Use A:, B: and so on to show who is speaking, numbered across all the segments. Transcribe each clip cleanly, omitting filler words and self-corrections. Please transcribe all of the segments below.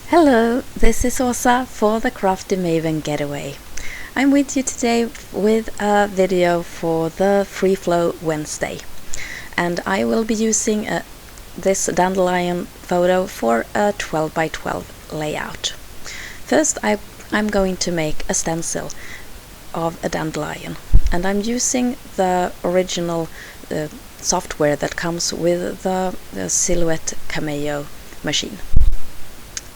A: Hello, this is Åsa for the Crafty Maven Getaway. I'm with you today with a video for the Free Flow Wednesday, and I will be using this dandelion photo for a 12 by 12 layout. First I'm going to make a stencil of a dandelion, and I'm using the original software that comes with the Silhouette Cameo machine.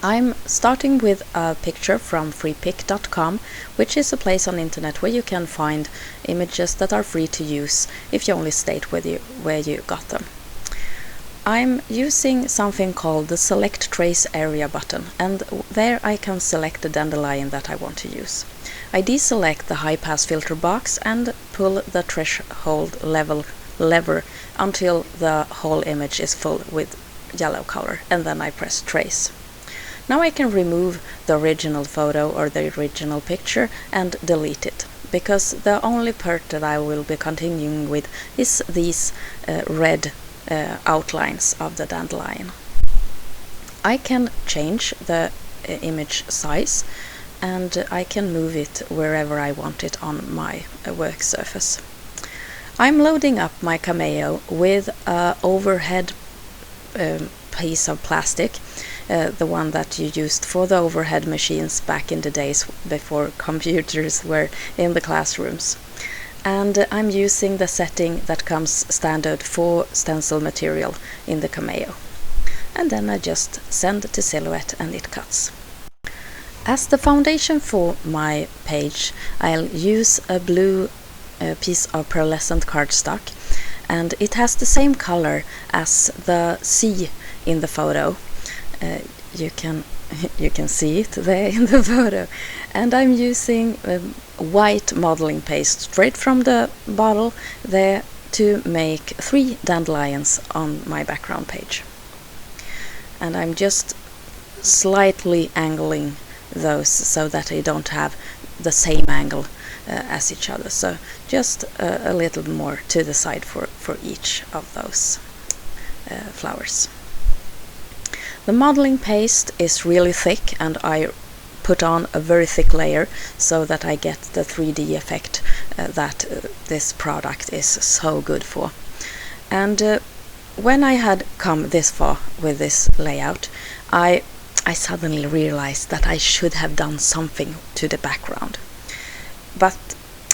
A: I'm starting with a picture from freepik.com, which is a place on the internet where you can find images that are free to use if you only state where you got them. I'm using something called the Select Trace Area button, and there I can select the dandelion that I want to use. I deselect the high pass filter box and pull the threshold lever until the whole image is full with yellow color, and then I press trace. Now I can remove the original photo or the original picture and delete it, because the only part that I will be continuing with is these red outlines of the dandelion. I can change the image size, and I can move it wherever I want it on my work surface. I'm loading up my Cameo with an overhead piece of plastic, the one that you used for the overhead machines back in the days before computers were in the classrooms. And I'm using the setting that comes standard for stencil material in the Cameo. And then I just send to Silhouette and it cuts. As the foundation for my page, I'll use a blue piece of pearlescent cardstock, and it has the same color as the sea in the photo. You can see it there in the photo, and I'm using white modeling paste straight from the bottle there to make 3 dandelions on my background page. And I'm just slightly angling those so that they don't have the same angle as each other, so just a little more to the side for each of those flowers. The modeling paste is really thick, and I put on a very thick layer so that I get the 3D effect that this product is so good for. And when I had come this far with this layout, I suddenly realized that I should have done something to the background. But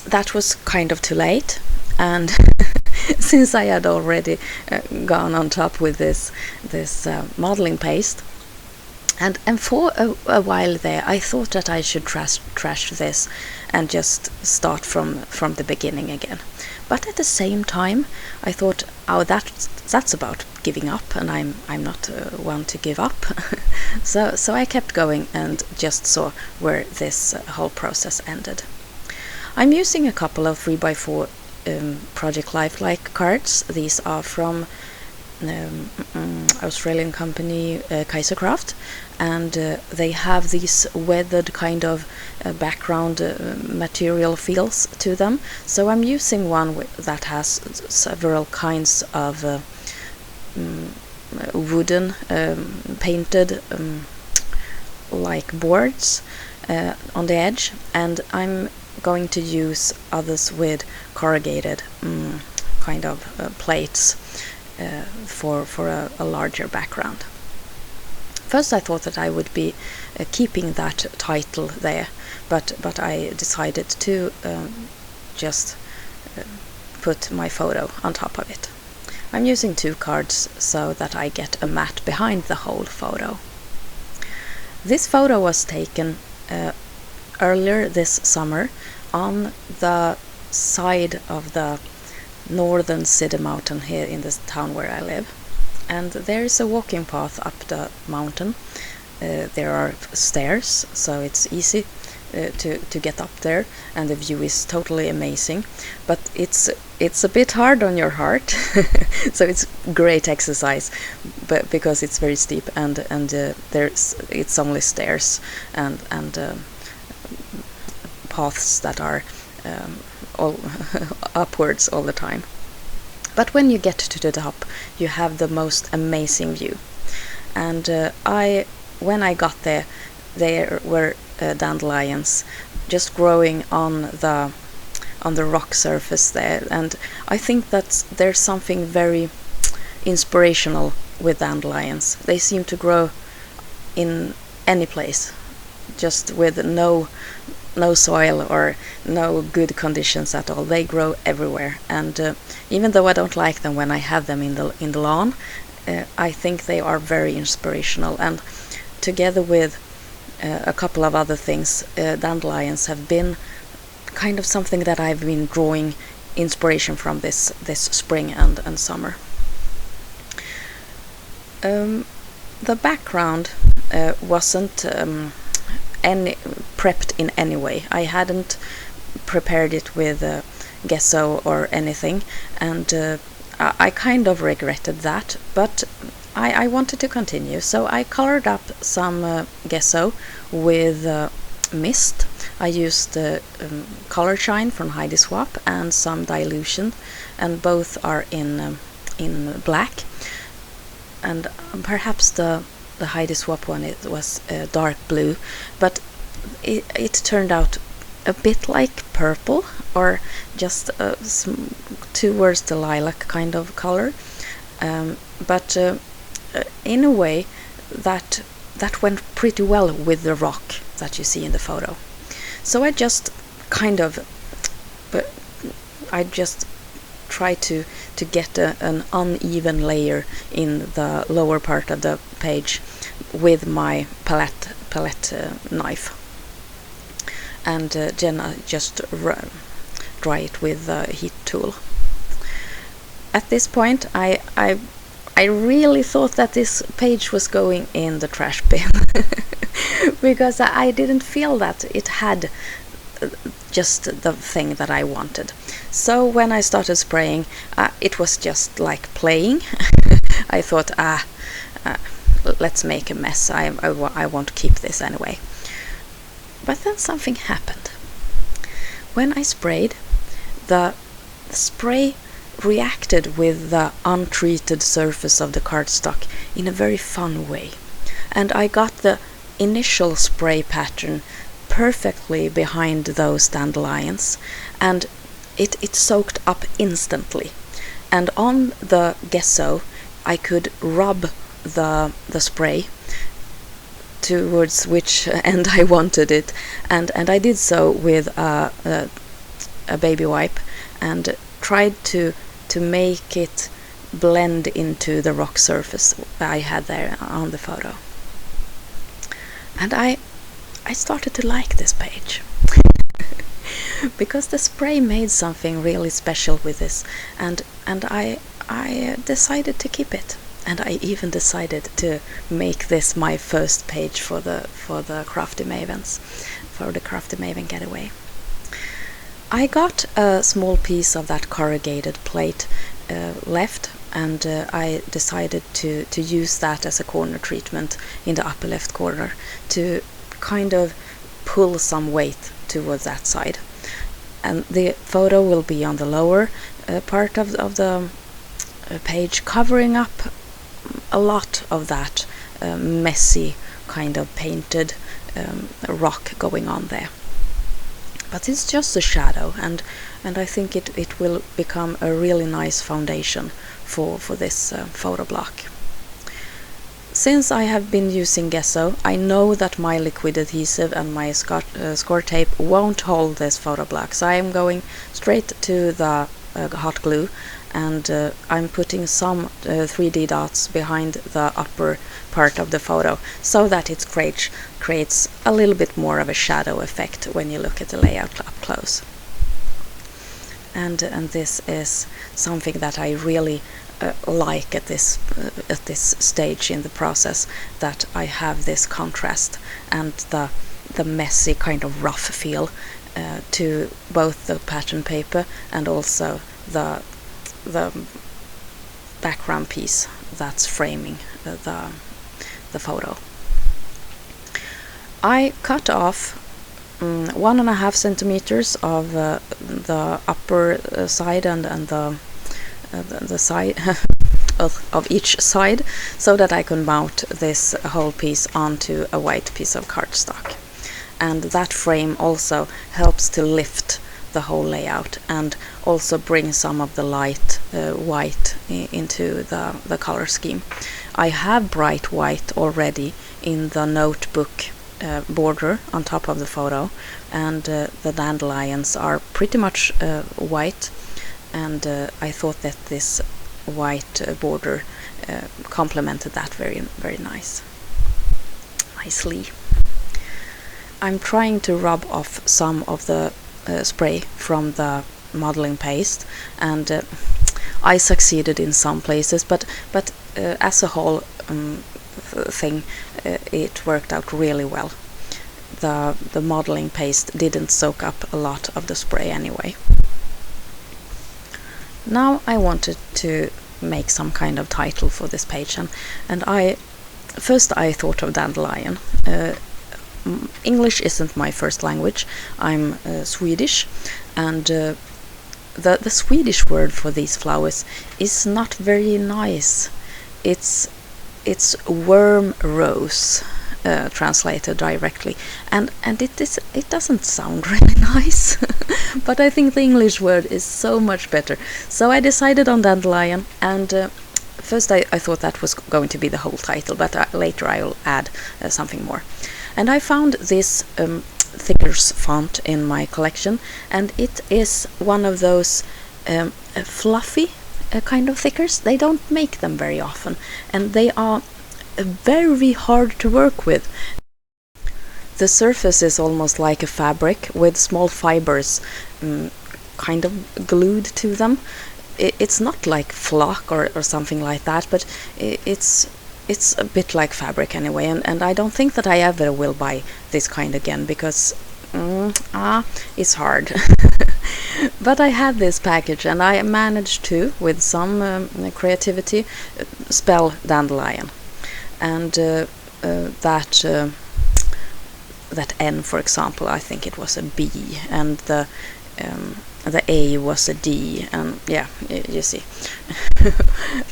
A: that was kind of too late, and since I had already gone on top with this modeling paste, and for a while there I thought that I should trash this and just start from the beginning again. But at the same time I thought, oh, that's about giving up, and I'm not one to give up. so I kept going and just saw where this whole process ended. I'm using a couple of 3x4 Project Lifelike cards. These are from Australian company Craft, and they have these weathered kind of background material feels to them. So I'm using one that has several kinds of wooden painted like boards on the edge, and I'm going to use others with corrugated kind of plates for a larger background. First I thought that I would be keeping that title there, but I decided to just put my photo on top of it. I'm using 2 cards so that I get a matte behind the whole photo. This photo was taken earlier this summer on the side of the northern city mountain here in this town where I live, and there is a walking path up the mountain. There are stairs, so it's easy to get up there, and the view is totally amazing, but it's a bit hard on your heart. So it's great exercise, but because it's very steep, and it's only stairs and paths that are all upwards all the time. But when you get to the top, you have the most amazing view. And I when I got there, there were dandelions just growing on the rock surface there, and I think that there's something very inspirational with dandelions. They seem to grow in any place, just with no soil or no good conditions at all. They grow everywhere, and even though I don't like them when I have them in the lawn, I think they are very inspirational. And together with a couple of other things, dandelions have been kind of something that I've been drawing inspiration from this spring and summer. The background wasn't any prepped in any way. I hadn't prepared it with gesso or anything, and I kind of regretted that, but I wanted to continue, so I colored up some gesso with mist. I used Color Shine from Heidi Swap and some dilution, and both are in black. And perhaps the Heidi Swap one, it was dark blue, but it turned out a bit like purple, or just towards the lilac kind of color, but in a way that went pretty well with the rock that you see in the photo. So I just try to get an uneven layer in the lower part of the page with my palette knife, and then I just dry it with the heat tool. At this point, I really thought that this page was going in the trash bin because I didn't feel that it had just the thing that I wanted. So when I started spraying, it was just like playing. I thought, let's make a mess. I won't keep this anyway. But then something happened. When I sprayed, the spray reacted with the untreated surface of the cardstock in a very fun way, and I got the initial spray pattern perfectly behind those dandelions, and it soaked up instantly. And on the gesso I could rub the spray towards which end I wanted it, and I did so with a baby wipe, and tried to make it blend into the rock surface I had there on the photo. And I started to like this page because the spray made something really special with this, and I decided to keep it, and I even decided to make this my first page for the Crafty Mavens, for the Crafty Maven Getaway. I got a small piece of that corrugated plate left, and I decided to use that as a corner treatment in the upper left corner to kind of pull some weight towards that side. And the photo will be on the lower part of the page, covering up a lot of that messy kind of painted rock going on there. But it's just a shadow, and I think it will become a really nice foundation for this photo block. Since I have been using gesso, I know that my liquid adhesive and my score tape won't hold this photo block, so I am going straight to the hot glue, and I'm putting some 3D dots behind the upper part of the photo so that it creates a little bit more of a shadow effect when you look at the layout up close. And this is something that I really like at this stage in the process, that I have this contrast and the messy kind of rough feel to both the pattern paper and also the background piece that's framing the photo. I cut off 1.5 centimeters of the upper side and the side of each side, so that I can mount this whole piece onto a white piece of cardstock. And that frame also helps to lift the whole layout and also bring some of the light white into the color scheme. I have bright white already in the notebook border on top of the photo, and the dandelions are pretty much white, and I thought that this white border complemented that very nicely. I'm trying to rub off some of the spray from the modeling paste, and I succeeded in some places, but as a whole thing, it worked out really well. The modeling paste didn't soak up a lot of the spray anyway. Now I wanted to make some kind of title for this page, and I thought of dandelion. English isn't my first language. I'm Swedish, and the Swedish word for these flowers is not very nice. It's worm rose, translated directly, and it doesn't sound really nice. But I think the English word is so much better. So I decided on dandelion, and first I thought that was going to be the whole title, but later I will add something more. And I found this thickers font in my collection, and it is one of those fluffy kind of thickers. They don't make them very often, and they are very hard to work with. The surface is almost like a fabric with small fibers kind of glued to them. It's not like flock or something like that, but it's a bit like fabric anyway, and I don't think that I ever will buy this kind again, because it's hard. But I had this package, and I managed to, with some creativity, spell dandelion. And that N, for example, I think it was a B, and the A was a D, and yeah, you see.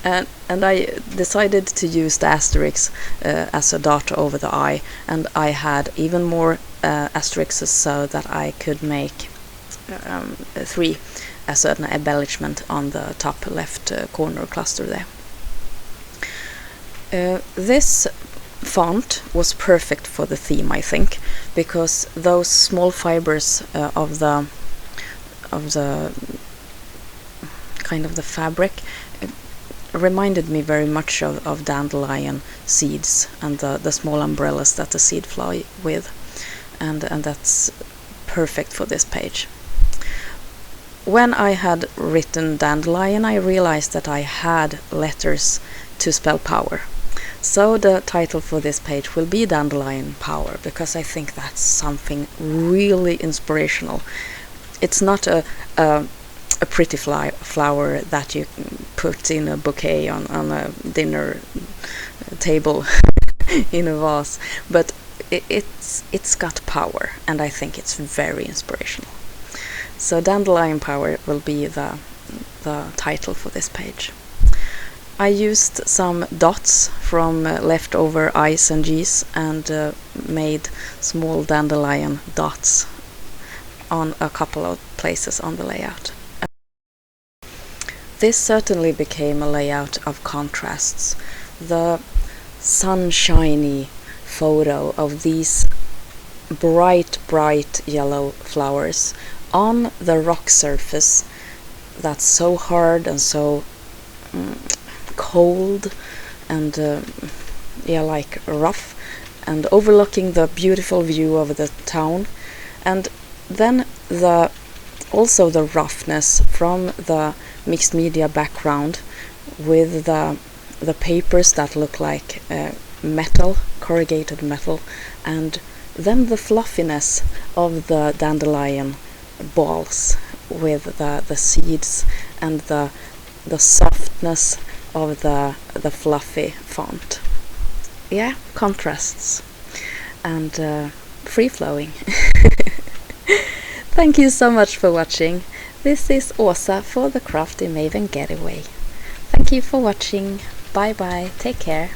A: and I decided to use the asterisk as a dot over the I, and I had even more asterisks so that I could make 3 as an embellishment on the top left corner cluster there. This font was perfect for the theme, I think, because those small fibers of the kind of the fabric reminded me very much of dandelion seeds and the small umbrellas that the seed fly with, and that's perfect for this page. When I had written dandelion, I realized that I had letters to spell power. So the title for this page will be Dandelion Power, because I think that's something really inspirational. It's not a pretty flower that you put in a bouquet on a dinner table in a vase, but it's got power, and I think it's very inspirational. So Dandelion Power will be the title for this page. I used some dots from leftover I's and G's and made small dandelion dots on a couple of places on the layout. This certainly became a layout of contrasts. The sunshiny photo of these bright yellow flowers on the rock surface that's so hard and so cold and like rough, and overlooking the beautiful view of the town, and then also the roughness from the mixed media background with the papers that look like metal, corrugated metal, and then the fluffiness of the dandelion balls with the seeds, and the softness of the fluffy font. Yeah, contrasts and free-flowing. Thank you so much for watching. This is Åsa for the Crafty Maven Getaway. Thank you for watching. Bye bye. Take care.